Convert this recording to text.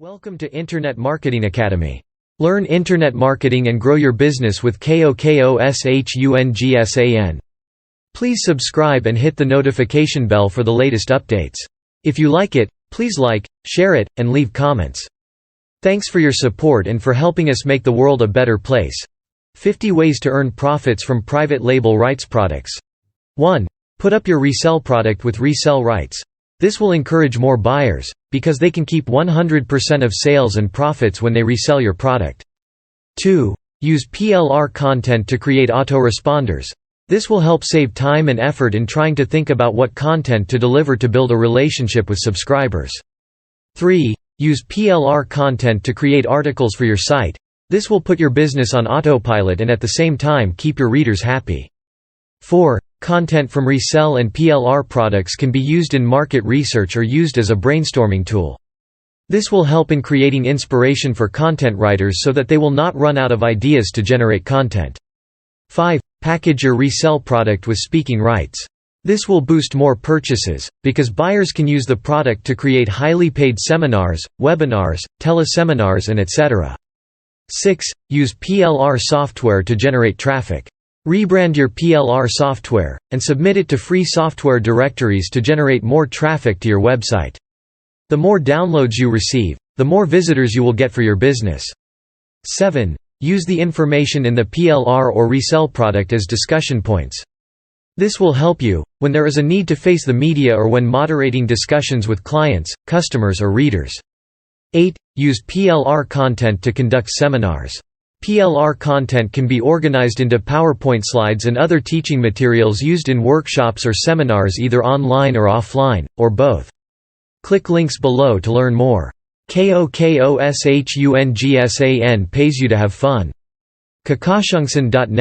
Welcome to Internet Marketing Academy. Learn internet marketing and grow your business with KOKOSHUNGSAN. Please subscribe and hit the notification bell for the latest updates. If you like it, please like, share it, and leave comments. Thanks for your support and for helping us make the world a better place. 50 ways to earn profits from private label rights products. 1. Put up your resell product with resell rights. This will encourage more buyers, because they can keep 100% of sales and profits when they resell your product. 2. Use PLR content to create autoresponders. This will help save time and effort in trying to think about what content to deliver to build a relationship with subscribers. 3. Use PLR content to create articles for your site. This will put your business on autopilot and at the same time keep your readers happy. 4. Content from resell and PLR products can be used in market research or used as a brainstorming tool. This will help in creating inspiration for content writers so that they will not run out of ideas to generate content. 5. Package your resell product with speaking rights. This will boost more purchases, because buyers can use the product to create highly paid seminars, webinars, teleseminars and etc. 6. Use PLR software to generate traffic. Rebrand your PLR software, and submit it to free software directories to generate more traffic to your website. The more downloads you receive, the more visitors you will get for your business. 7. Use the information in the PLR or resell product as discussion points. This will help you, when there is a need to face the media or when moderating discussions with clients, customers or readers. 8. Use PLR content to conduct seminars. PLR content can be organized into PowerPoint slides and other teaching materials used in workshops or seminars either online or offline, or both. Click links below to learn more. KOKOSHUNGSAN pays you to have fun. KOKOSHUNGSAN.net